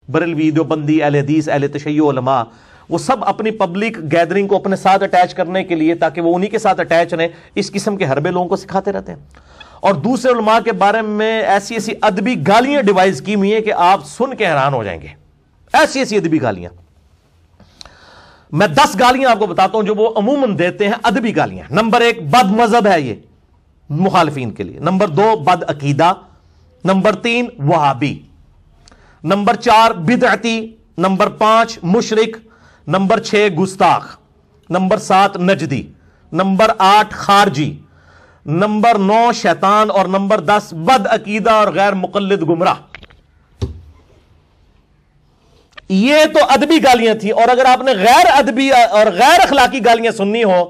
بریلوی، دیوبندی، اہل حدیث، اہل تشیع علماء، وہ سب اپنی پبلک گیدرنگ کو اپنے ساتھ اٹیچ کرنے کے لیے، تاکہ وہ انہی کے ساتھ اٹیچ رہیں، اس قسم کے حربے لوگوں کو سکھاتے رہتے ہیں. اور دوسرے علماء کے بارے میں ایسی ایسی ادبی گالیاں ڈیوائز کی ہوئی ہیں کہ آپ سن کے حیران ہو جائیں گے. ایسی ایسی ادبی گالیاں، میں 10 گالیاں آپ کو بتاتا ہوں جو وہ عموماً دیتے ہیں، ادبی گالیاں. نمبر 1 بد مذہب ہے یہ مخالفین کے لیے. نمبر 2 بد عقیدہ. نمبر 3 وہابی. نمبر 4 بدعتی. نمبر 5 مشرک. نمبر 6 گستاخ. نمبر 7 نجدی. نمبر 8 خارجی. نمبر 9 شیطان. اور نمبر 10 بد عقیدہ اور غیر مقلد گمراہ. یہ تو ادبی گالیاں تھیں. اور اگر آپ نے غیر ادبی اور غیر اخلاقی گالیاں سننی ہو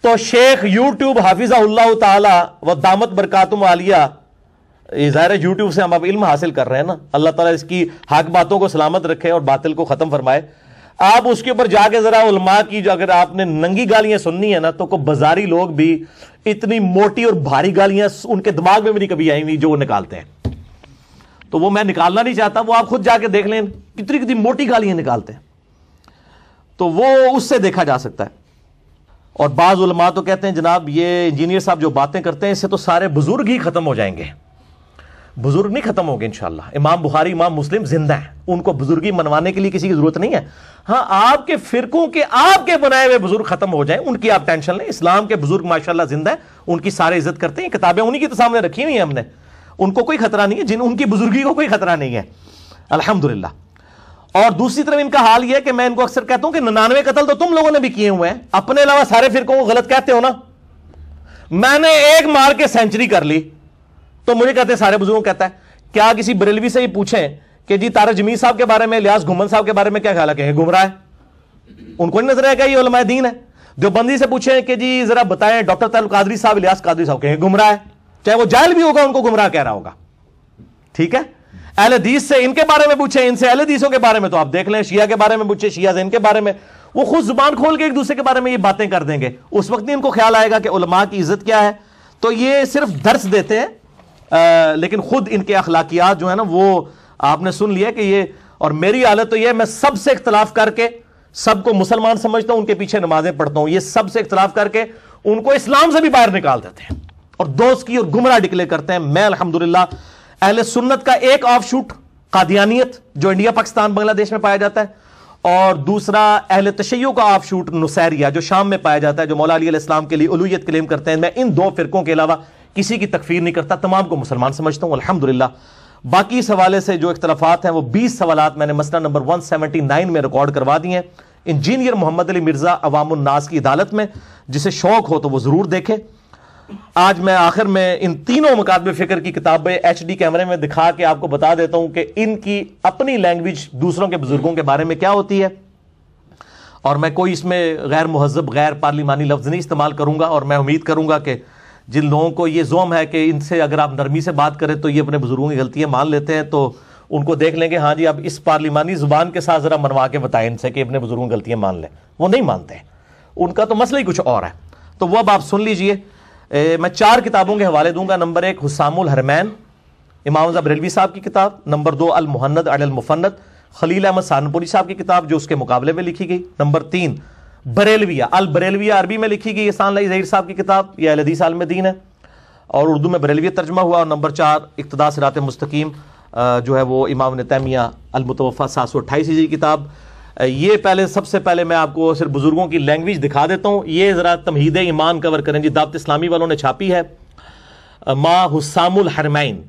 تو شیخ یوٹیوب حافظہ اللہ تعالی و دامت برکاتہم عالیہ، ظاہر ہے یوٹیوب سے ہم اب علم حاصل کر رہے ہیں نا، اللہ تعالیٰ اس کی حق باتوں کو سلامت رکھے اور باطل کو ختم فرمائے. آپ اس کے اوپر جا کے ذرا علماء کی جو اگر آپ نے ننگی گالیاں سننی ہے نا، تو کوئی بازاری لوگ بھی اتنی موٹی اور بھاری گالیاں ان کے دماغ میں بھی نہیں کبھی آئی ہوئی جو وہ نکالتے ہیں. تو وہ میں نکالنا نہیں چاہتا، وہ آپ خود جا کے دیکھ لیں کتنی کتنی موٹی گالیاں نکالتے ہیں، تو وہ اس سے دیکھا جا سکتا ہے. اور بعض علماء تو کہتے ہیں جناب یہ انجینئر صاحب جو باتیں کرتے ہیں اس سے تو سارے بزرگ ہی ختم ہو جائیں گے. بزرگ نہیں ختم ہو گے انشاءاللہ. امام بخاری، امام مسلم زندہ ہیں، ان کو بزرگی منوانے کے لیے کسی کی ضرورت نہیں ہے. ہاں آپ کے فرقوں کے آپ کے بنائے ہوئے بزرگ ختم ہو جائیں ان کی آپ ٹینشن لیں. اسلام کے بزرگ ماشاءاللہ زندہ ہیں، ان کی سارے عزت کرتے ہیں. کتابیں انہی کی تو سامنے رکھی ہوئی ہیں ہم نے، ان کو کوئی خطرہ نہیں ہے، ان کی بزرگی کو کوئی خطرہ نہیں ہے الحمدللہ. اور دوسری طرف ان کا حال یہ ہے کہ میں ان کو اکثر کہتا ہوں کہ 99 قتل تو تم لوگوں نے بھی کیے ہوئے ہیں، اپنے علاوہ سارے فرقوں کو غلط کہتے ہو نا. میں نے ایک مار کے سینچری کر لی تو مجھے کہتے ہیں سارے بزرگوں کہتا ہے. کیا کسی بریلوی سے ہی پوچھیں کہ جی طارق جمیل صاحب کے بارے میں، الیاس گھمن صاحب کے بارے میں کیا خیال ہے کہ گمراہ ہے؟ ان کو نہیں نظر آئے گا یہ علماء دین ہے. دیوبندی سے پوچھیں کہ جی ذرا بتائیں ڈاکٹر طارق قادری صاحب، الیاس قادری صاحب کہیں گمراہ ہے، چاہے وہ جاہل بھی ہوگا ان کو گمراہ کہہ رہا ہوگا. ٹھیک ہے. اہل حدیث سے ان کے بارے میں پوچھیں، ان سے اہل حدیثوں کے بارے میں تو آپ دیکھ لیں. شیعہ کے بارے میں پوچھیں، شیعہ سے ان کے بارے میں، وہ خود زبان کھول کے ایک دوسرے کے بارے میں یہ باتیں کر دیں گے. اس وقت نہیں ان کو خیال آئے گا کہ علماء کی عزت کیا ہے. تو یہ صرف درس دیتے ہیں لیکن خود ان کے اخلاقیات جو ہے نا وہ آپ نے سن لیا کہ یہ. اور میری حالت تو یہ ہے میں سب سے اختلاف کر کے سب کو مسلمان سمجھتا ہوں، ان کے پیچھے نمازیں پڑھتا ہوں. یہ سب سے اختلاف کر کے ان کو اسلام سے بھی باہر نکال دیتے ہیں اور دوست کی اور گمراہ ڈکلیئر کرتے ہیں. میں الحمدللہ اہل سنت کا ایک آف شوٹ قادیانیت جو انڈیا پاکستان بنگلہ دیش میں پایا جاتا ہے، اور دوسرا اہل تشیع کا آف شوٹ نصیریہ جو شام میں پایا جاتا ہے، جو مولا علی علیہ السلام کے لیے الوہیت کلیم کرتے ہیں. میں ان 2 فرقوں کے علاوہ کسی کی تکفیر نہیں کرتا، تمام کو مسلمان سمجھتا ہوں الحمدللہ. باقی اس حوالے سے جو اختلافات ہیں وہ 20 سوالات میں نے مسئلہ نمبر 179 میں ریکارڈ کروا دیے ہیں انجینئر محمد علی مرزا عوام الناس کی عدالت میں. جسے شوق ہو تو وہ ضرور دیکھے. آج میں آخر میں ان تینوں مکاتب فکر کی کتابیں HD کیمرے میں دکھا کے آپ کو بتا دیتا ہوں کہ ان کی اپنی لینگویج دوسروں کے بزرگوں کے بارے میں کیا ہوتی ہے. اور میں کوئی اس میں غیر مہذب غیر پارلیمانی لفظ نہیں استعمال کروں گا. اور میں امید کروں گا کہ جن لوگوں کو یہ زوم ہے کہ ان سے اگر آپ نرمی سے بات کریں تو یہ اپنے بزرگوں کی غلطیاں مان لیتے ہیں، تو ان کو دیکھ لیں گے ہاں جی اب اس پارلیمانی زبان کے ساتھ ذرا منوا کے بتائیں ان سے کہ اپنے بزرگوں کی غلطیاں مان لیں. وہ نہیں مانتے ہیں، ان کا تو مسئلہ ہی کچھ اور ہے. تو وہ اب آپ سن لیجئے. میں 4 کتابوں کے حوالے دوں گا. نمبر 1 حسام الحرمین امام رضا بریلوی صاحب کی کتاب. نمبر 2 المہند علی المفند خلیل احمد سہارنپوری صاحب کی کتاب جو اس کے مقابلے میں لکھی گئی. نمبر 3 بریلویہ البریلویہ عربی میں لکھی گئی احسان اللہ ظہیر صاحب کی کتاب، یہ اہل حدیث عالم دین ہے اور اردو میں بریلویہ ترجمہ ہوا. اور نمبر 4 اقتداء صراط مستقیم جو ہے وہ امام ابن تیمیہ المتوفی 728 ہجری کتاب. یہ پہلے سب سے پہلے میں آپ کو صرف بزرگوں کی لینگویج دکھا دیتا ہوں. یہ ذرا تمہید ایمان کور کریں جی، دعوت اسلامی والوں نے چھاپی ہے. ما حسام الحرمین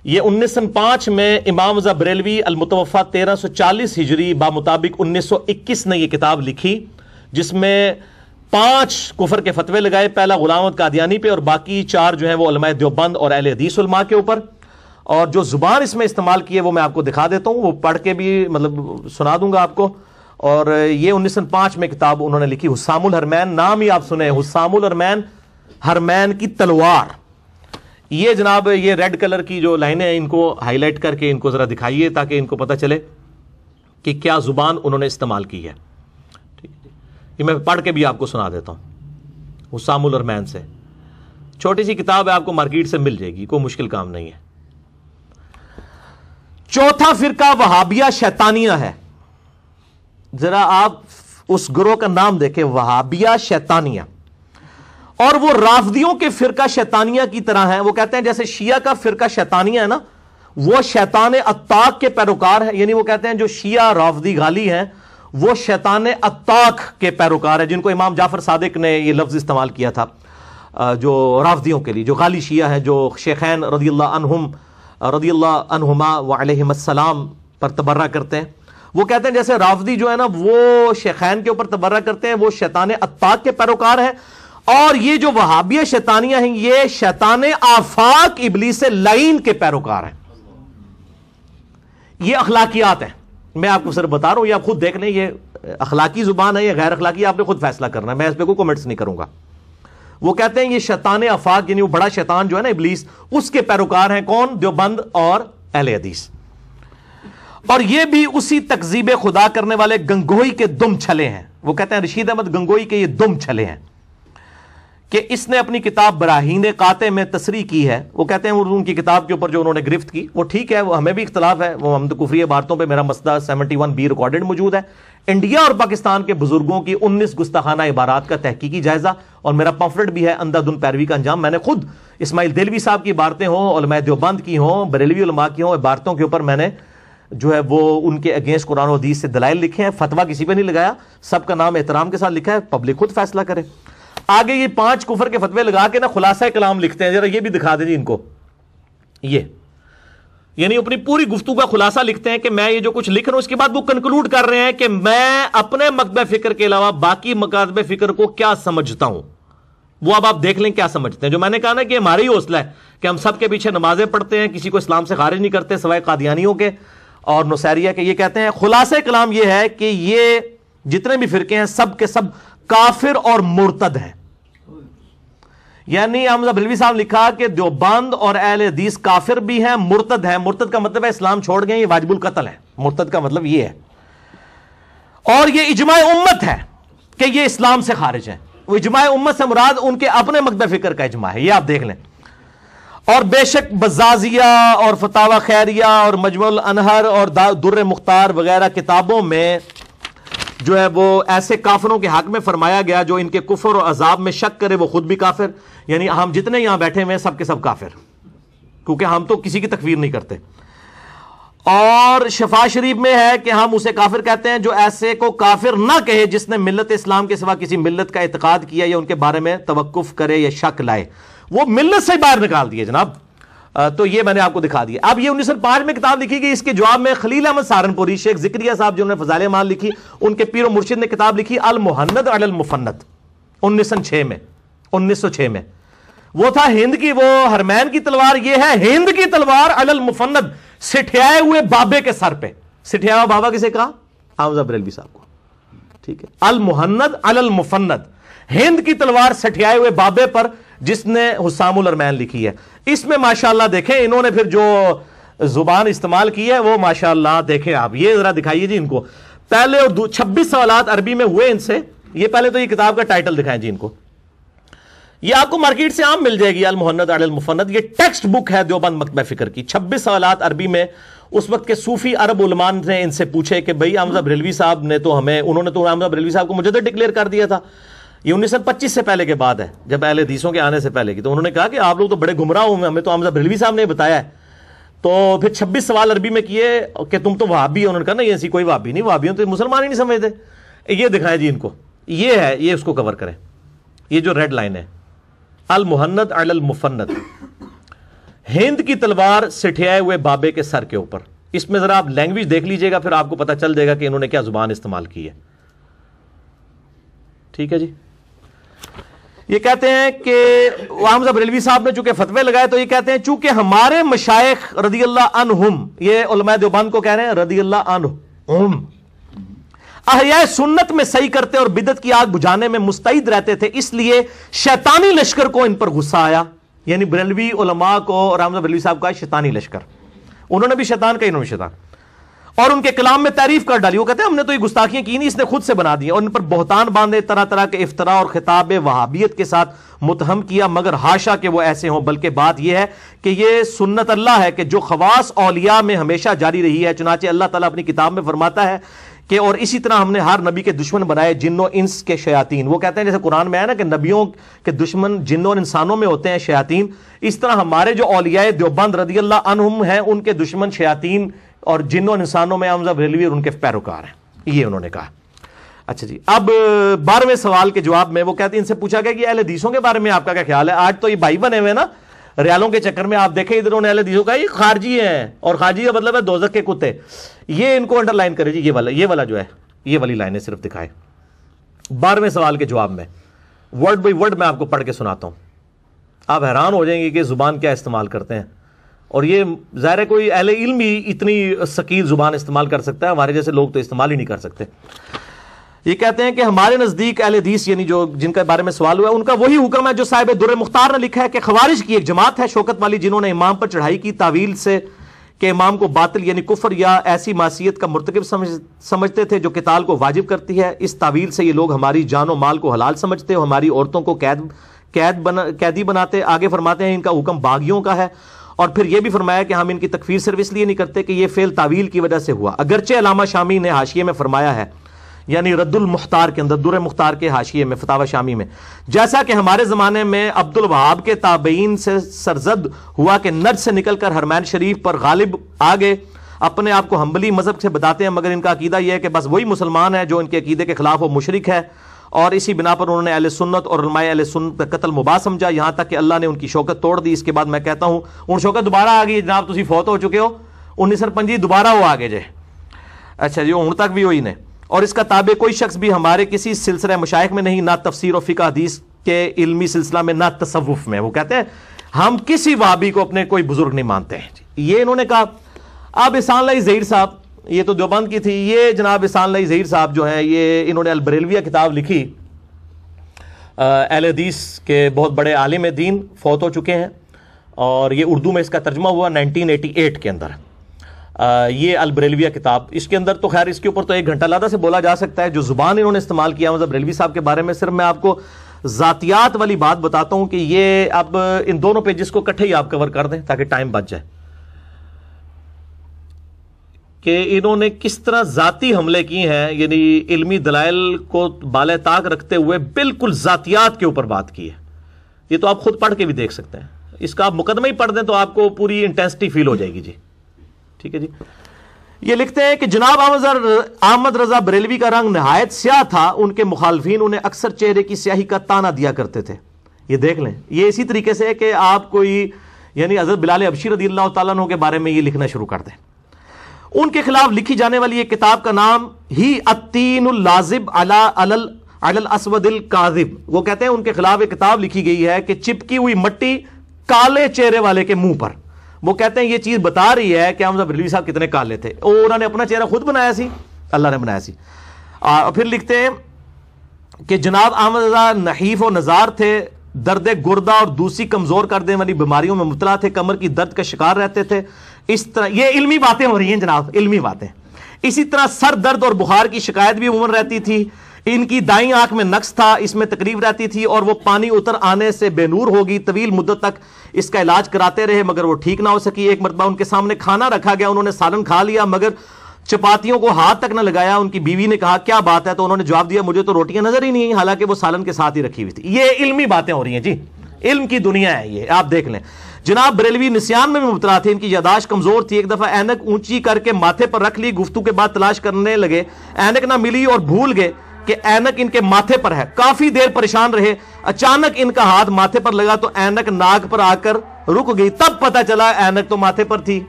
یہ 1905 میں امام رضا بریلوی المتوفی 1340 ہجری بامطابق 1921 نے یہ کتاب لکھی، جس میں 5 کفر کے فتوے لگائے. پہلا غلام احمد قادیانی پہ اور باقی 4 جو ہیں وہ علماء دیوبند اور اہل حدیث علماء کے اوپر. اور جو زبان اس میں استعمال کی ہے وہ میں آپ کو دکھا دیتا ہوں، وہ پڑھ کے بھی مطلب سنا دوں گا آپ کو. اور یہ 1905 میں کتاب انہوں نے لکھی حسام الحرمین. نام ہی آپ سنیں حسام الحرمین، حرمین کی تلوار. یہ جناب یہ ریڈ کلر کی جو لائنیں ہیں ان کو ہائی لائٹ کر کے ان کو ذرا دکھائیے تاکہ ان کو پتہ چلے کہ کیا زبان انہوں نے استعمال کی ہے. یہ میں پڑھ کے بھی آپ کو سنا دیتا ہوں حسام الحرمین سے. چھوٹی سی کتاب ہے، آپ کو مارکیٹ سے مل جائے گی، کوئی مشکل کام نہیں ہے. چوتھا فرقہ وہابیہ شیطانیہ ہے. ذرا آپ اس گروہ کا نام دیکھیں, وہابیہ شیطانیہ. اور وہ رافضیوں کے فرقہ شیطانیہ کی طرح ہیں. وہ کہتے ہیں جیسے شیعہ کا فرقہ شیطانیہ ہے نا, وہ شیطان اتاق کے پیروکار ہے. یعنی وہ کہتے ہیں جو شیعہ رافضی غالی ہیں وہ شیطان اتاق کے پیروکار ہیں, جن کو امام جعفر صادق نے یہ لفظ استعمال کیا تھا جو رافضیوں کے لیے, جو غالی شیعہ ہیں, جو شیخین رضی اللہ عنہما وعلیہم السلام پر تبرہ کرتے ہیں. وہ کہتے ہیں جیسے رافضی جو ہے نا وہ شیخین کے اوپر تبرہ کرتے ہیں, وہ شیطان اتاق کے پیروکار ہیں. اور یہ جو وہابیہ شیطانیہ ہیں یہ شیطان آفاق ابلیس لعین کے پیروکار ہیں. یہ اخلاقیات ہیں, میں آپ کو صرف بتا رہا ہوں, یہ آپ خود دیکھ لیں یہ اخلاقی زبان ہے یا غیر اخلاقی, آپ نے خود فیصلہ کرنا ہے, میں اس پہ کوئی کمنٹس نہیں کروں گا. وہ کہتے ہیں یہ شیطان آفاق یعنی وہ بڑا شیطان جو ہے نا ابلیس, اس کے پیروکار ہیں. کون؟ دیوبند اور اہل حدیث. اور یہ بھی اسی تکذیب خدا کرنے والے گنگوئی کے دم چھلے ہیں. وہ کہتے ہیں رشید احمد گنگوئی کے یہ دم چھلے ہیں کہ اس نے اپنی کتاب براہین قاطع میں تصریح کی ہے. وہ کہتے ہیں ان کی کتاب کے اوپر جو انہوں نے گرفت کی وہ ٹھیک ہے, وہ ہمیں بھی اختلاف ہے, وہ ہم کفری عبارتوں پہ میرا مسئلہ 71B ریکارڈڈ موجود ہے. انڈیا اور پاکستان کے بزرگوں کی 19 گستاخانہ عبارات کا تحقیقی جائزہ, اور میرا پمفلٹ بھی ہے اندھا دھند پیروی کا انجام. میں نے خود اسماعیل دہلوی صاحب کی عبارتیں ہوں, علماء دیوبند کی ہوں, بریلوی علماء کی ہوں, عبارتوں کے اوپر میں نے جو ہے وہ ان کے اگینسٹ قرآن و حدیث سے دلائل لکھے ہیں. فتویٰ کسی پہ نہیں لگایا, سب کا نام احترام کے ساتھ لکھا ہے, پبلک خود فیصلہ کرے. آگے یہ 5 کفر کے فتوے لگا کے نا خلاصہ کلام لکھتے ہیں, ذرا یہ بھی دکھا دیں جی ان کو. یہ یعنی اپنی پوری گفتگو کا خلاصہ لکھتے ہیں کہ میں یہ جو کچھ لکھ رہا ہوں, اس کے بعد وہ کنکلوڈ کر رہے ہیں کہ میں اپنے مکتب فکر کے علاوہ باقی مکاتب فکر کو کیا سمجھتا ہوں. وہ اب آپ دیکھ لیں کیا سمجھتے ہیں. جو میں نے کہا نا کہ ہماری حوصلہ ہے کہ ہم سب کے پیچھے نمازیں پڑھتے ہیں, کسی کو اسلام سے خارج نہیں کرتے سوائے قادیانیوں کے اور نصیریہ کے. یہ کہتے ہیں خلاصہ کلام یہ ہے کہ یہ جتنے بھی فرقے ہیں سب کے سب کافر اور مرتد ہیں. یعنی حمزہ بریلوی صاحب لکھا کہ دیوبند اور اہل حدیث کافر بھی ہیں, مرتد ہیں. مرتد کا مطلب ہے اسلام چھوڑ گئے, یہ واجب القتل ہے. مرتد کا مطلب یہ ہے. اور یہ اجماع امت ہے کہ یہ اسلام سے خارج ہیں. وہ اجماع امت سے مراد ان کے اپنے مکتب فکر کا اجماع ہے, یہ آپ دیکھ لیں. اور بے شک بزازیہ اور فتاوی خیریہ اور مجموع الانہر اور در مختار وغیرہ کتابوں میں جو ہے وہ ایسے کافروں کے حق میں فرمایا گیا جو ان کے کفر اور عذاب میں شک کرے وہ خود بھی کافر. یعنی ہم جتنے یہاں بیٹھے ہوئے ہیں سب کے سب کافر, کیونکہ ہم تو کسی کی تکفیر نہیں کرتے. اور شفا شریف میں ہے کہ ہم اسے کافر کہتے ہیں جو ایسے کو کافر نہ کہے جس نے ملت اسلام کے سوا کسی ملت کا اعتقاد کیا یا ان کے بارے میں توقف کرے یا شک لائے. وہ ملت سے باہر نکال دیے جناب. تو یہ میں نے آپ کو دکھا دیا. اب یہ 1905 میں کتاب لکھی گئی, اس کے جواب میں خلیل احمد سہارنپوری, شیخ ذکریہ صاحب جنہوں نے فضائل اعمال لکھی, ان کے پیر و مرشد نے کتاب لکھی المحند علی المفند 1906 میں. وہ تھا ہند کی, وہ ہرمین کی تلوار, یہ ہے ہند کی تلوار علی المفند, سٹھیائے ہوئے بابے کے سر پہ. سٹھیا ہوا بابا کسے کہا؟ حمزہ بریلوی صاحب کو. ٹھیک ہے, المحند علی المفند, ہند کی تلوار سٹھیائے ہوئے بابے پر, جس نے حسام الارمین لکھی ہے. اس میں ماشاءاللہ دیکھیں انہوں نے پھر جو زبان استعمال کی ہے وہ ماشاءاللہ دیکھیں آپ. یہ ذرا دکھائیے جی ان کو. پہلے 26 سوالات عربی میں ہوئے ان سے. یہ پہلے تو یہ کتاب کا ٹائٹل دکھائیں جی ان کو. یہ آپ کو مارکیٹ سے عام مل جائے گی, المحند علی المفند. یہ ٹیکسٹ بک ہے دیوبند مکتب فکر کی. 26 سوالات عربی میں. اس وقت کے صوفی عرب علماء نے ان سے پوچھے کہ بھئی حمزہ بریلوی صاحب نے تو ہمیں, انہوں نے تو حمزہ بریلوی صاحب کو مجدد ڈکلیئر کر دیا تھا. یہ 1925 سے پہلے کے بعد ہے, جب اہل حدیثوں کے آنے سے پہلے کی. تو انہوں نے کہا کہ آپ لوگ تو بڑے گمراہ ہوئے, ہمیں تو حمزہ بریلوی صاحب نے بتایا ہے. تو پھر 26 سوال عربی میں کیے کہ تم تو وہابی ہو. انہوں نے کہا نا یہ ایسی کوئی وہابی نہیں, وہابیوں تو مسلمان ہی نہیں سمجھتے. یہ دکھائیں جی ان کو, یہ ہے, یہ اس کو کور کریں. یہ جو ریڈ لائن ہے المحند علی المفند, ہند کی تلوار سٹھیائے ہوئے بابے کے سر کے اوپر. اس میں ذرا آپ لینگویج دیکھ لیجئے گا, پھر آپ کو پتہ چل جائے گا کہ انہوں نے کیا زبان استعمال کی ہے. ٹھیک ہے جی. یہ کہتے ہیں کہ حمزہ بریلوی صاحب نے چونکہ فتوے لگائے تو یہ کہتے ہیں چونکہ ہمارے مشائخ رضی اللہ عنہم, یہ علماء دیوبند کو کہہ رہے ہیں, رضی اللہ عنہم احیاء سنت میں صحیح کرتے اور بدعت کی آگ بجھانے میں مستعد رہتے تھے, اس لیے شیطانی لشکر کو ان پر غصہ آیا. یعنی بریلوی علماء کو اور حمزہ بریلوی صاحب کا شیطانی لشکر, انہوں نے بھی شیطان کا, انہوں نے شیطان. اور ان کے کلام میں تعریف کر ڈالی. وہ کہتے ہیں ہم نے تو یہ گستاخیاں کی نہیں, اس نے خود سے بنا دی, اور ان پر بہتان باندھے, طرح طرح کے افطرا اور خطاب وہابیت کے ساتھ متہم کیا, مگر حاشا کہ وہ ایسے ہوں, بلکہ بات یہ ہے کہ یہ سنت اللہ ہے کہ جو خواص اولیاء میں ہمیشہ جاری رہی ہے. چنانچہ اللہ تعالیٰ اپنی کتاب میں فرماتا ہے کہ اور اسی طرح ہم نے ہر نبی کے دشمن بنائے جن و انس کے شیاطین. وہ کہتے ہیں جیسے قرآن میں ہے نا کہ نبیوں کے دشمن جنوں اور انسانوں میں ہوتے ہیں شیاطین, اس طرح ہمارے جو اولیاء دیوبند رضی اللہ عنہم ہیں ان کے دشمن شیاطین اور جنوں اور انسانوں میں حمزہ بریلوی اور ان کے پیروکار ہیں, یہ انہوں نے کہا. اچھا جی, اب 12ویں سوال کے جواب میں وہ کہتے ہیں, ان سے پوچھا گیا کہ اہل حدیثوں کے بارے میں آپ کا کیا خیال ہے. آج تو یہ بھائی بنے ہوئے نا ریالوں کے چکر میں, آپ دیکھیں ادھر انہوں نے اہل حدیثوں کا یہ خارجی ہیں, اور خارجی کا مطلب ہے دوزخ کے کتے. یہ ان کو انڈر لائن کرے جی, یہ والا جو ہے, یہ والی لائنیں صرف دکھائے. 12ویں سوال کے جواب میں ورڈ بائی ورڈ میں آپ کو پڑھ کے سناتا ہوں, آپ حیران ہو جائیں گے کہ زبان کیا استعمال کرتے ہیں. اور یہ ظاہر ہے کوئی اہل علم ہی اتنی ثقیل زبان استعمال کر سکتا ہے, ہمارے جیسے لوگ تو استعمال ہی نہیں کر سکتے. یہ کہتے ہیں کہ ہمارے نزدیک اہل حدیث یعنی جو جن کے بارے میں سوال ہوا ہے ان کا وہی حکم ہے جو صاحب در مختار نے لکھا ہے کہ خوارج کی ایک جماعت ہے شوکت والی جنہوں نے امام پر چڑھائی کی تعویل سے کہ امام کو باطل یعنی کفر یا ایسی معصیت کا مرتکب سمجھتے تھے جو قتال کو واجب کرتی ہے. اس تعویل سے یہ لوگ ہماری جان و مال کو حلال سمجھتے اور ہماری عورتوں کو قیدی بناتے. آگے فرماتے ہیں ان کا حکم باغیوں کا ہے, اور پھر یہ بھی فرمایا کہ ہم ان کی تکفیر صرف اس لیے نہیں کرتے کہ یہ فعل تعویل کی وجہ سے ہوا. اگرچہ علامہ شامی نے حاشیے میں فرمایا ہے, یعنی رد المختار کے اندر, در مختار کے حاشیے میں, فتاوی شامی میں, جیسا کہ ہمارے زمانے میں عبد الوہاب کے تابعین سے سرزد ہوا کہ نجد سے نکل کر حرمین شریف پر غالب آ گئے, اپنے آپ کو حنبلی مذہب سے بتاتے ہیں, مگر ان کا عقیدہ یہ ہے کہ بس وہی مسلمان ہے جو ان کے عقیدے کے خلاف وہ مشرک ہے, اور اسی بنا پر انہوں نے اہل سنت اور علماء اہل سنت کا قتل مباح سمجھا, یہاں تک کہ اللہ نے ان کی شوکت توڑ دی. اس کے بعد میں کہتا ہوں ان شوکت دوبارہ آ گئی جناب, تسی فوت ہو چکے ہو 1955 دوبارہ وہ آگے جائے. اچھا جی, ہوں تک بھی ہوئی نے. اور اس کا تابع کوئی شخص بھی ہمارے کسی سلسلہ مشائخ میں نہیں, نہ تفسیر و فقہ حدیث کے علمی سلسلہ میں, نہ تصوف میں. وہ کہتے ہیں ہم کسی وہابی کو اپنے کوئی بزرگ نہیں مانتے ہیں. یہ انہوں نے کہا. اب احسان اللہ ظہیر صاحب, یہ تو دیوبند کی تھی, یہ جناب احسان اللہ ظہیر صاحب جو ہیں یہ انہوں نے البریلویہ کتاب لکھی, اہل حدیث کے بہت بڑے عالم دین, فوت ہو چکے ہیں, اور یہ اردو میں اس کا ترجمہ ہوا 1988 کے اندر. یہ البریلویہ کتاب, اس کے اندر تو خیر اس کے اوپر تو 1 گھنٹہ لادہ سے بولا جا سکتا ہے. جو زبان انہوں نے استعمال کیا مطلب بریلوی صاحب کے بارے میں, صرف میں آپ کو ذاتیات والی بات بتاتا ہوں کہ یہ اب ان دونوں پیجز کو اکٹھے ہی آپ کور کر دیں تاکہ ٹائم بچ جائے, کہ انہوں نے کس طرح ذاتی حملے کی ہیں, یعنی علمی دلائل کو بالے طاق رکھتے ہوئے بالکل ذاتیات کے اوپر بات کی ہے. یہ تو آپ خود پڑھ کے بھی دیکھ سکتے ہیں, اس کا آپ مقدمہ ہی پڑھ دیں تو آپ کو پوری انٹینسٹی فیل ہو جائے گی. جی ٹھیک ہے جی. یہ لکھتے ہیں کہ جناب احمد رضا بریلوی کا رنگ نہایت سیاہ تھا, ان کے مخالفین انہیں اکثر چہرے کی سیاہی کا تانا دیا کرتے تھے. یہ دیکھ لیں, یہ اسی طریقے سے ہے کہ آپ کوئی یعنی حضرت بلال حبشی رضی اللہ تعالیٰ عنہ کے بارے میں یہ لکھنا شروع کر دیں. ان کے خلاف لکھی جانے والی ایک کتاب کا نام ہی التین اللازب علی الاسود الکاذب. وہ کہتے ہیں ان کے خلاف ایک کتاب لکھی گئی ہے کہ چپکی ہوئی مٹی کالے چہرے والے کے منہ پر. وہ کہتے ہیں یہ چیز بتا رہی ہے کہ حمزہ بریلوی صاحب کتنے کالے تھے, اور انہوں نے اپنا چہرہ خود بنایا سی, اللہ نے بنایا سی. پھر لکھتے ہیں کہ جناب احمد رضا نحیف و نزار تھے, درد گردہ اور دوسری کمزور کر دینے والی بیماریوں میں مبتلا تھے, کمر کی درد کا شکار رہتے تھے. اس طرح یہ علمی باتیں ہو رہی ہیں جناب, علمی باتیں. اسی طرح سر درد اور بخار کی شکایت بھی عموماً رہتی تھی. ان کی دائیں آنکھ میں نقص تھا, اس میں تکلیف رہتی تھی اور وہ پانی اتر آنے سے بے نور ہوگی. طویل مدت تک اس کا علاج کراتے رہے مگر وہ ٹھیک نہ ہو سکی. ایک مرتبہ ان کے سامنے کھانا رکھا گیا, انہوں نے سالن کھا لیا مگر چپاتیوں کو ہاتھ تک نہ لگایا. ان کی بیوی نے کہا کیا بات ہے, تو انہوں نے جواب دیا مجھے تو روٹیاں نظر ہی نہیں ہیں, حالانکہ وہ سالن کے ساتھ ہی رکھی ہوئی تھی. یہ علمی باتیں ہو رہی ہیں جی, علم کی دنیا ہے یہ, آپ دیکھ لیں. جناب بریلوی نسیان میں مبتلا تھے, ان کی یاداشت کمزور تھی. ایک دفعہ اینک اونچی کر کے ماتھے پر رکھ لی, گفتگو کے بعد تلاش کرنے لگے, اینک نہ ملی اور بھول گئے کہ اینک ان کے ماتھے پر ہے. کافی دیر پریشان رہے, اچانک ان کا ہاتھ ماتھے پر لگا تو اینک ناک پر آ کر رک گئی, تب پتا چلا اینک تو ماتھے پر تھی.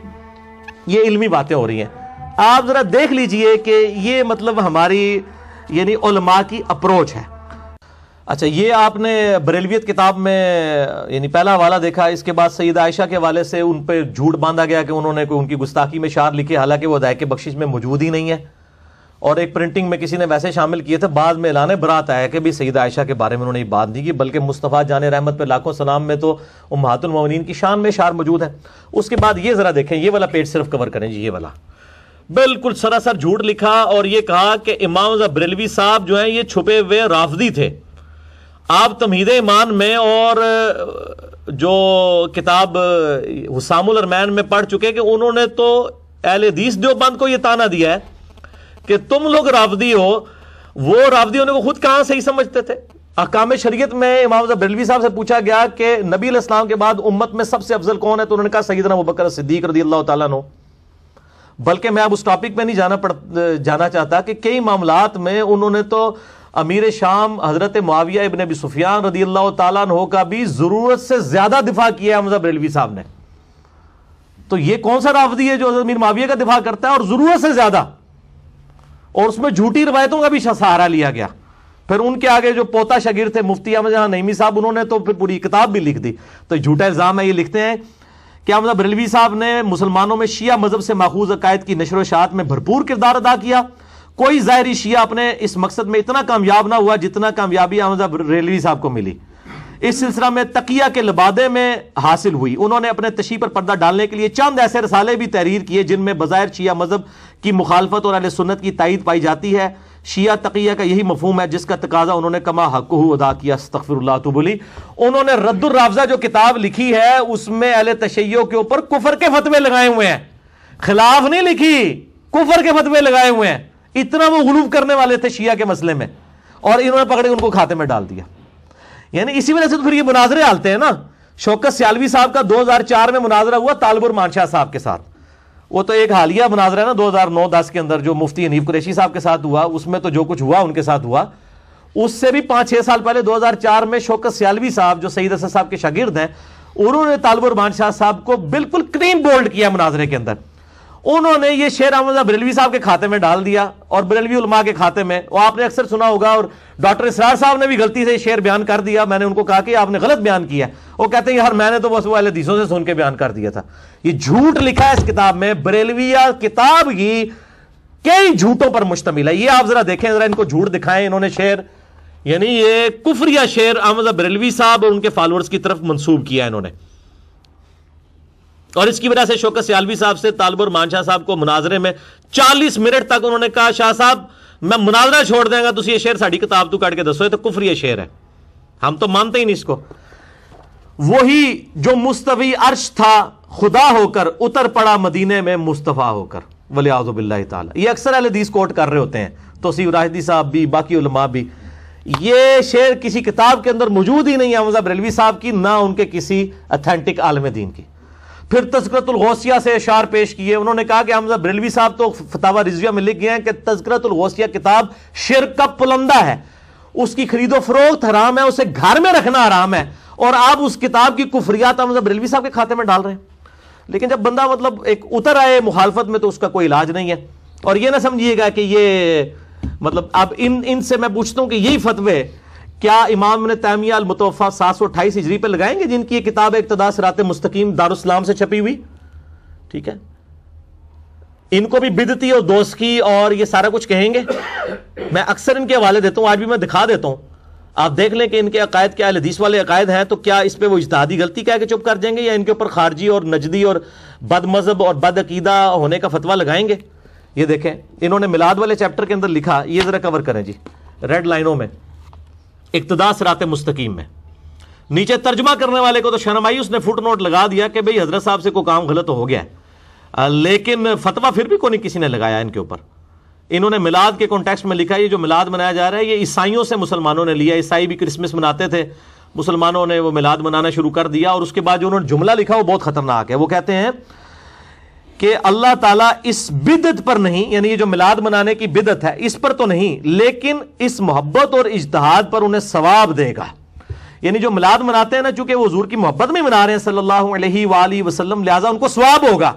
یہ علمی باتیں ہو رہی ہیں, آپ ذرا دیکھ لیجئے کہ یہ مطلب ہماری یعنی علماء کی اپروچ ہے. اچھا, یہ آپ نے بریلویت کتاب میں یعنی پہلا حوالہ دیکھا, اس کے بعد سیدہ عائشہ کے حوالے سے ان پہ جھوٹ باندھا گیا کہ انہوں نے کوئی ان کی گستاخی میں اشعار لکھے, حالانکہ وہ ہدایت بخشش میں موجود ہی نہیں ہے. اور ایک پرنٹنگ میں کسی نے ویسے شامل کیے تھے, بعد میں اعلان برات آیا کہ بھی سیدہ عائشہ کے بارے میں انہوں نے یہ بات نہیں کی, بلکہ مصطفیٰ جان رحمت پہ لاکھوں سلام میں تو امہات المومنین کی شان میں اشعار موجود ہے. اس کے بعد یہ ذرا دیکھیں, یہ والا پیج صرف کور کریں جی, یہ والا بالکل سراسر جھوٹ لکھا اور یہ کہا کہ امام رضا بریلوی صاحب جو ہیں یہ چھپے ہوئے رافضی تھے. آپ تمہید ایمان میں اور جو کتاب حسام الارمین میں پڑھ چکے کہ انہوں نے تو اہل حدیث دیوبند کو یہ تانا دیا ہے کہ تم لوگ رافضی ہو. وہ رافضی ہونے کو خود کہاں صحیح سمجھتے تھے؟ احکام شریعت میں امام رضا بریلوی صاحب سے پوچھا گیا کہ نبی علیہ السلام کے بعد امت میں سب سے افضل کون ہے؟ تو انہوں نے کہا سیدنا ابوبکر صدیق رضی اللہ تعالیٰ عنہ. بلکہ میں اب اس ٹاپک میں نہیں جانا چاہتا کہ کئی معاملات میں انہوں نے تو امیر شام حضرت معاویہ ابن ابی سفیان رضی اللہ تعالیٰ عنہ کا بھی ضرورت سے زیادہ دفاع کیا ہے امام رضا بریلوی صاحب نے. تو یہ کون سا رافضی ہے جو حضرت امیر معاویہ کا دفاع کرتا ہے اور ضرورت سے زیادہ؟ اور اس میں جھوٹی روایتوں کا بھی سہارا لیا گیا. پھر ان کے آگے جو پوتا شاگرد تھے مفتی احمد جہاں نعیمی صاحب، انہوں نے تو پھر پوری کتاب بھی لکھ دی. تو جھوٹا الزام ہے. یہ لکھتے ہیں کہ امام رضا بریلوی صاحب نے مسلمانوں میں شیعہ مذہب سے ماخوذ عقائد کی نشر و اشاعت میں بھرپور کردار ادا کیا. کوئی ظاہری شیعہ اپنے اس مقصد میں اتنا کامیاب نہ ہوا جتنا کامیابی امام رضا بریلوی صاحب کو ملی. اس سلسلہ میں تقیہ کے لبادے میں حاصل ہوئی. انہوں نے اپنے تشیع پر پردہ ڈالنے کے لیے چند ایسے رسالے بھی تحریر کیے جن میں بظاہر شیعہ مذہب کی مخالفت اور اہل سنت کی تائید پائی جاتی ہے. شیعہ تقیہ کا یہی مفہوم ہے جس کا تقاضا انہوں نے کما حقہ ادا کیا. استغفر اللہ اتوب الیہ. انہوں نے رد الرافضہ جو کتاب لکھی ہے اس میں اہل تشیع کے اوپر کفر کے فتوے لگائے ہوئے ہیں. خلاف نہیں لکھی، کفر کے فتوے لگائے ہوئے ہیں. اتنا وہ غلو کرنے والے تھے شیعہ کے مسئلے میں، اور انہوں نے پکڑ کے ان کو کھاتے میں ڈال دیا. یعنی اسی وجہ سے تو پھر یہ مناظرے آلتے ہیں نا. شوکت سیالوی صاحب کا 2004 میں مناظرہ ہوا طالب الرحمان شاہ صاحب کے ساتھ. وہ تو ایک حالیہ مناظرہ ہے نا 2009-10 کے اندر جو مفتی حنیف قریشی صاحب کے ساتھ ہوا. اس میں تو جو کچھ ہوا ان کے ساتھ ہوا. اس سے بھی 5-6 سال پہلے 2004 میں شوکت سیالوی صاحب جو سید اسد صاحب کے شاگرد ہیں، انہوں نے طالب الرحمان شاہ صاحب کو بالکل کلین بولڈ کیا مناظرے کے اندر. انہوں نے یہ شعر احمد رضا بریلوی صاحب کے کھاتے میں ڈال دیا اور بریلوی علماء کے کھاتے میں. وہ آپ نے اکثر سنا ہوگا، اور ڈاکٹر اسرار صاحب نے بھی غلطی سے یہ شعر بیان کر دیا. میں نے ان کو کہا کہ آپ نے غلط بیان کیا. وہ کہتے ہیں یار میں نے تو بس وہ اہل حدیثوں سے سن کے بیان کر دیا تھا. یہ جھوٹ لکھا ہے اس کتاب میں. بریلویہ کتاب کی کئی جھوٹوں پر مشتمل ہے. یہ آپ ذرا دیکھیں، ذرا ان کو جھوٹ دکھائیں انہوں نے شعر. یعنی یہ کفریہ شعر احمد رضا بریلوی صاحب اور ان کے فالوورز کی طرف منسوب کیا انہوں نے. اور اس کی وجہ سے شوکت سیالوی صاحب سے طالب الرحمان شاہ صاحب کو مناظرے میں 40 منٹ تک انہوں نے کہا شاہ صاحب میں مناظرہ چھوڑ دیں گا تو یہ شعر ساڑی کتاب تو کٹ کے دسو، یہ تو کفری شعر ہے، ہم تو مانتے ہی نہیں اس کو. وہی جو مستوی عرش تھا خدا ہو کر اتر پڑا مدینے میں مصطفیٰ ہو کر، ولیعوذ باللہ تعالی. یہ اکثر اہل حدیث کوٹ کر رہے ہوتے ہیں، توصیف راہدی صاحب بھی، باقی علماء بھی. یہ شعر کسی کتاب کے اندر موجود ہی نہیں ہے احمد رضا بریلوی صاحب کی، نہ ان کے کسی اتھینٹک عالم دین کی. پھر تذکرۃ الغوثیہ سے اشعار پیش کیے. انہوں نے کہا کہ احمد رضا بریلوی صاحب تو فتاوی رضویہ میں لکھ گئے ہیں کہ تذکرۃ الغوثیہ کتاب شرک کا پلندہ ہے، اس کی خرید و فروخت حرام ہے، اسے گھر میں رکھنا حرام ہے، اور آپ اس کتاب کی کفریات احمد رضا بریلوی صاحب کے کھاتے میں ڈال رہے ہیں. لیکن جب بندہ مطلب ایک اتر آئے مخالفت میں تو اس کا کوئی علاج نہیں ہے. اور یہ نہ سمجھیے گا کہ یہ مطلب اب ان سے میں پوچھتا ہوں کہ یہی فتوے کیا امام ابن تیمیہ المتوفا 728 ہجری پہ لگائیں گے، جن کی یہ کتاب اقتداء صراط مستقیم دارالاسلام سے چھپی ہوئی؟ ٹھیک ہے، ان کو بھی بدعتی اور دوستی اور یہ سارا کچھ کہیں گے. میں اکثر ان کے حوالے دیتا ہوں، آج بھی میں دکھا دیتا ہوں. آپ دیکھ لیں کہ ان کے عقائد کیا اہل حدیث والے عقائد ہیں، تو کیا اس پہ وہ اجتہادی غلطی کہہ کے چپ کر جائیں گے، یا ان کے اوپر خارجی اور نجدی اور بد مذہب اور بد عقیدہ ہونے کا فتویٰ لگائیں گے؟ یہ دیکھیں انہوں نے میلاد والے چیپٹر کے اندر لکھا، یہ ذرا کور کریں جی ریڈ لائنوں میں، اقتداء صراط مستقیم میں. نیچے ترجمہ کرنے والے کو تو شرم آئی، اس نے فٹ نوٹ لگا دیا کہ بھئی حضرت صاحب سے کوئی کام غلط ہو گیا ہے، لیکن فتویٰ پھر بھی کوئی کسی نے لگایا ان کے اوپر. انہوں نے میلاد کے کانٹیکسٹ میں لکھا یہ جو میلاد منایا جا رہا ہے یہ عیسائیوں سے مسلمانوں نے لیا. عیسائی بھی کرسمس مناتے تھے، مسلمانوں نے وہ میلاد منانا شروع کر دیا. اور اس کے بعد جو انہوں نے جملہ لکھا وہ بہت خطرناک ہے. وہ کہتے ہیں کہ اللہ تعالیٰ اس بدعت پر نہیں، یعنی یہ جو میلاد منانے کی بدعت ہے اس پر تو نہیں، لیکن اس محبت اور اجتہاد پر انہیں ثواب دے گا. یعنی جو میلاد مناتے ہیں نا، چونکہ وہ حضور کی محبت میں منا رہے ہیں صلی اللہ علیہ وآلہ وسلم، لہٰذا ان کو ثواب ہوگا.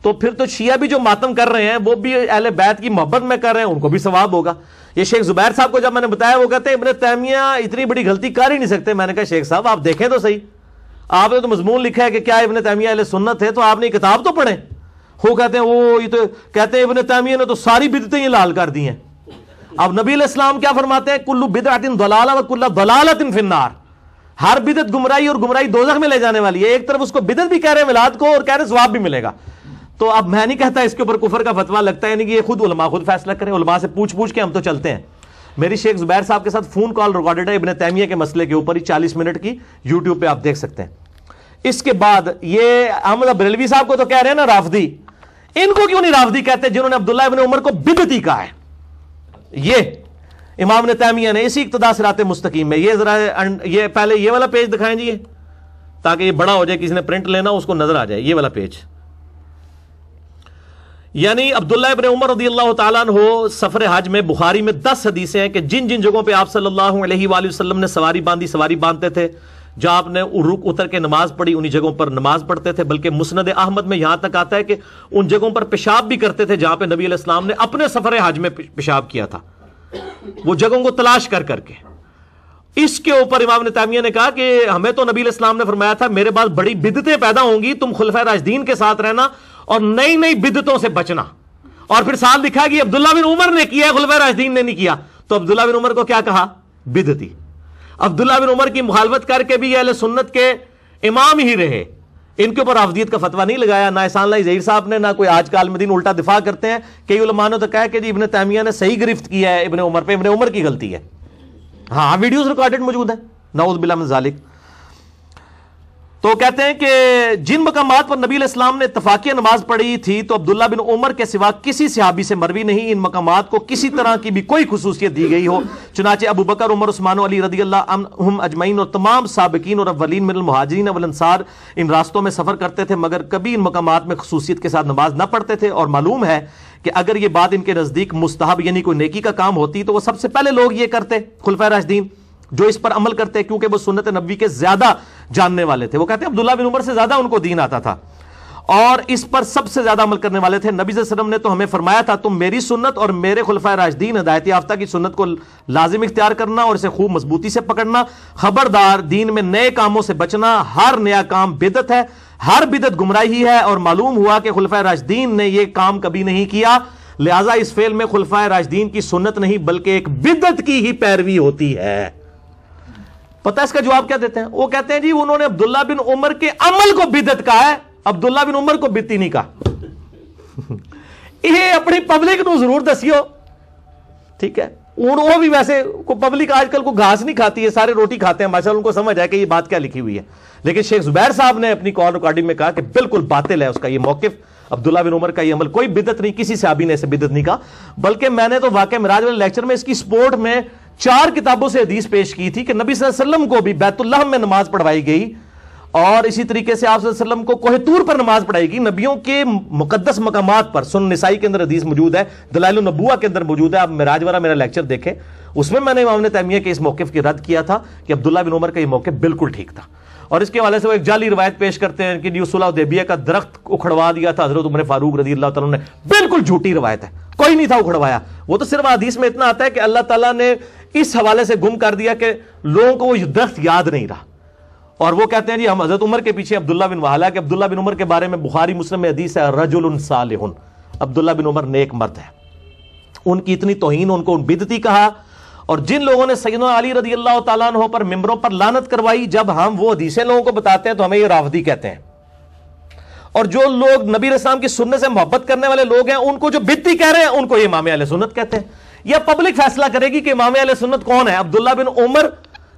تو پھر تو شیعہ بھی جو ماتم کر رہے ہیں وہ بھی اہل بیت کی محبت میں کر رہے ہیں، ان کو بھی ثواب ہوگا. یہ شیخ زبیر صاحب کو جب میں نے بتایا وہ کہتے ہیں ابن تیمیہ اتنی بڑی غلطی کر ہی نہیں سکتے. میں نے کہا شیخ صاحب آپ دیکھیں تو صحیح، آپ نے تو مضمون لکھا ہے کہ کیا ابن تیمیہ اہل سنت ہے، تو آپ نے کتاب تو پڑھیں. وہ کہتے ہیں وہ یہ تو کہتے ہیں ابن تیمیہ نے تو ساری بدعتیں ہی لال کر دی ہیں. اب نبی علیہ السلام کیا فرماتے ہیں؟ کل بدعۃ ضلالہ وکل ضلالۃ فی النار. ہر بدعت گمراہی اور گمراہی دوزخ میں لے جانے والی ہے. ایک طرف اس کو بدعت بھی کہہ رہے ہیں میلاد کو، اور کہہ رہے ہیں ثواب بھی ملے گا. تو اب میں نہیں کہتا اس کے اوپر کفر کا فتویٰ لگتا ہے، یعنی کہ یہ خود علماء خود فیصلہ کریں، علماء سے پوچھ کے ہم تو چلتے ہیں۔ میری شیخ زبیر صاحب کے ساتھ فون کال ریکارڈڈ ہے ابن تیمیہ کے مسئلے کے اوپر ہی، 40 منٹ کی، یوٹیوب پہ آپ دیکھ سکتے ہیں۔ اس کے بعد یہ احمد بریلوی صاحب کو تو کہہ رہے ہیں نا رافضی، ان کو کیوں نہیں رافضی کہتے جنہوں نے عبداللہ ابن عمر کو بدعتی کہا ہے؟ یہ امام ابن تیمیہ نے اسی اقتداء صراط مستقیم میں، یہ ذرا یہ پہلے یہ والا پیج دکھائیں جی، تاکہ یہ بڑا ہو جائے، کسی نے پرنٹ لینا اس کو نظر آ جائے، یہ والا پیج۔ یعنی عبداللہ ابن عمر رضی اللہ تعالیٰ عنہ سفر حج میں بخاری میں 10 حدیثیں ہیں کہ جن جن جگہوں پہ آپ صلی اللہ علیہ وآلہ وسلم نے سواری باندھتے تھے، جہاں آپ نے رک اتر کے نماز پڑھی انہی جگہوں پر نماز پڑھتے تھے، بلکہ مسند احمد میں یہاں تک آتا ہے کہ ان جگہوں پر پیشاب بھی کرتے تھے جہاں پہ نبی علیہ السلام نے اپنے سفر حج میں پیشاب کیا تھا، وہ جگہوں کو تلاش کر کے۔ اس کے اوپر امام ابن تیمیہ نے کہا کہ ہمیں تو نبی علیہ السلام نے فرمایا تھا میرے بعد بڑی بدعتیں پیدا ہوں گی، تم خلفائے راشدین کے ساتھ رہنا اور نئی نئی بدعتوں سے بچنا، اور پھر ساتھ لکھا کہ عبداللہ بن عمر نے کیا ہے، خلفائے راشدین نے نہیں کیا، تو عبداللہ بن عمر کو کیا کہا؟ بدعتی۔ عبداللہ بن عمر کی مخالفت کر کے بھی یہ اہل سنت کے امام ہی رہے، ان کے اوپر رافضیت کا فتویٰ نہیں لگایا، نہ احسان اللہ ظہیر صاحب نے، نہ کوئی آج کا عالم دین الٹا دفاع کرتے ہیں۔ کئی علماء نے تو کہا کہ جی ابن تیمیہ نے صحیح گرفت کیا ہے ابن عمر پہ، ابن عمر کی غلطی ہے۔ ہاں ویڈیوز ریکارڈڈ موجود ہیں، نعوذ باللہ من ذالک۔ تو کہتے ہیں کہ جن مقامات پر نبی علیہ السلام نے اتفاقیہ نماز پڑھی تھی تو عبداللہ بن عمر کے سوا کسی صحابی سے مروی نہیں ان مقامات کو کسی طرح کی بھی کوئی خصوصیت دی گئی ہو، چنانچہ ابو بکر، عمر، عثمان و علی رضی اللہ عنہم اجمعین اور تمام سابقین اور اولین من المہاجرین والانصار ان راستوں میں سفر کرتے تھے مگر کبھی ان مقامات میں خصوصیت کے ساتھ نماز نہ پڑھتے تھے، اور معلوم ہے کہ اگر یہ بات ان کے نزدیک مستحب یعنی کوئی نیکی کا کام ہوتی تو وہ سب سے پہلے لوگ یہ کرتے، خلفائے راشدین جو اس پر عمل کرتے، کیونکہ وہ سنت نبوی کے زیادہ جاننے والے تھے۔ وہ کہتے ہیں عبداللہ بن عمر سے زیادہ ان کو دین آتا تھا اور اس پر سب سے زیادہ عمل کرنے والے تھے۔ نبی صلی اللہ علیہ وسلم نے تو ہمیں فرمایا تھا تم میری سنت اور میرے خلفائے راشدین ہدایت یافتہ کی سنت کو لازم اختیار کرنا اور اسے خوب مضبوطی سے پکڑنا، خبردار دین میں نئے کاموں سے بچنا، ہر نیا کام بدعت ہے، ہر بدعت گمراہی ہے، اور معلوم ہوا کہ خلفائے راشدین نے یہ کام کبھی نہیں کیا، لہٰذا اس فعل میں خلفائے راشدین کی سنت نہیں بلکہ ایک بدعت کی ہی پیروی ہوتی ہے۔ پتہ اس کا جواب کیا دیتے ہیں؟ وہ کہتے ہیں جی انہوں نے عبداللہ بن عمر کے عمل کو بدعت کہا ہے، عبداللہ بن عمر کو بدعتی نہیں کہا۔ یہ اپنی پبلک نو ضرور دسیو، ٹھیک ہے؟ وہ بھی ویسے پبلک آج کل کو گھاس نہیں کھاتی ہے، سارے روٹی کھاتے ہیں ماشاءاللہ، ان کو سمجھ ہے کہ یہ بات کیا لکھی ہوئی ہے، لیکن شیخ زبیر صاحب نے اپنی کال ریکارڈنگ میں کہا کہ بالکل باطل ہے اس کا یہ موقف، عبداللہ بن عمر کا یہ عمل کوئی بدعت نہیں، کسی صحابی نے اسے بدعت نہیں کہا، بلکہ میں نے تو واقعہ معراج والے لیکچر میں اس کی سپورٹ میں 4 کتابوں سے حدیث پیش کی تھی کہ نبی صلی اللہ علیہ وسلم کو بھی بیت اللہ میں نماز پڑھوائی گئی، اور اسی طریقے سے آپ صلی اللہ علیہ وسلم کو کوہ طور پر نماز پڑھائی گئی، نبیوں کے مقدس مقامات پر۔ سنن نسائی کے اندر حدیث موجود ہے، دلائل النبوہ کے اندر موجود ہے، آپ معراج والا میرا لیکچر دیکھیں، اس میں نے امام ابن تیمیہ کے اس موقف کی رد کیا تھا کہ عبداللہ بن عمر کا یہ موقف بالکل ٹھیک تھا۔ اور اس کے حوالے سے وہ ایک جعلی روایت پیش کرتے ہیں کہ صلح حدیبیہ کا درخت اکھڑوا دیا تھا حضرت عمر فاروق رضی اللہ تعالیٰ نے، بالکل جھوٹی روایت ہے، کوئی نہیں تھا اکھڑوایا، وہ تو صرف حدیث میں اتنا آتا ہے کہ اللہ تعالیٰ نے اس حوالے سے گم کر دیا کہ لوگوں کو وہ درخت یاد نہیں رہا، اور وہ کہتے ہیں جی ہم حضرت عمر کے پیچھے عبداللہ بن وہالہ کہ عبداللہ بن عمر کے بارے میں بخاری مسلم میں حدیث ہے رجل صالح، عبداللہ بن عمر نیک مرد ہے، ان کی اتنی توہین، ان کو بدعتی کہا، اور جن لوگوں نے سیدنا علی رضی اللہ تعالیٰ عنہ پر ممبروں پر لعنت کروائی، جب ہم وہ حدیثیں لوگوں کو بتاتے ہیں تو ہمیں یہ رافضی کہتے ہیں، اور جو لوگ نبی علیہ السلام کی سنت سے محبت کرنے والے لوگ ہیں ان کو جو بدعتی کہہ رہے ہیں ان کو یہ امام اہل سنت کہتے ہیں۔ یا پبلک فیصلہ کرے گی کہ امام اہل سنت کون ہے، عبداللہ بن عمر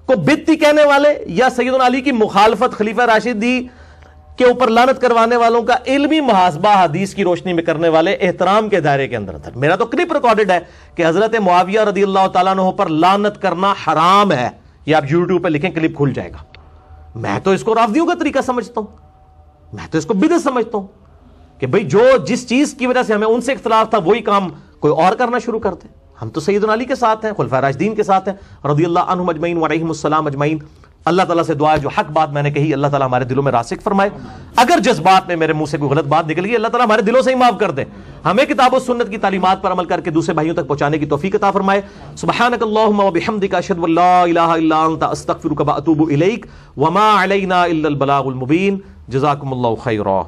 کو بدعتی کہنے والے یا سیدنا علی کی مخالفت خلیفہ راشدی کے اوپر لعنت کروانے والوں کا علمی محاسبہ حدیث کی روشنی میں کرنے والے احترام کے دائرے کے اندر تھا۔ میرا تو کلپ ریکارڈڈ ہے کہ حضرت معاویہ رضی اللہ تعالیٰ عنہ پر لعنت کرنا حرام ہے، یہ آپ یوٹیوب پہ لکھیں کلپ کھل جائے گا۔ میں تو اس کو رافضیوں کا طریقہ سمجھتا ہوں، میں تو اس کو بدعت سمجھتا ہوں کہ بھئی جو جس چیز کی وجہ سے ہمیں ان سے اختلاف تھا وہی کام کوئی اور کرنا شروع کرتے۔ ہم تو سیدنا علی کے ساتھ ہیں، خلفائے راشدین کے ساتھ ہیں رضی اللہ عنہم اجمعین وعلیہم السلام اجمعین۔ اللہ تعالیٰ سے دعا ہے جو حق بات میں نے کہی اللہ تعالیٰ ہمارے دلوں میں راسخ فرمائے، اگر جذبات میں میرے منہ سے کوئی غلط بات نکل گئی اللہ تعالیٰ ہمارے دلوں سے ہی معاف کر دے، ہمیں کتاب و سنت کی تعلیمات پر عمل کر کے دوسرے بھائیوں تک پہنچانے کی توفیق عطا فرمائے۔ سبحانک اللہم وبحمدک اشہد ان لا الہ الا انت استغفرک واتوب الیک وما علینا الا البلاغ المبین۔ جزاکم اللہ خیرا۔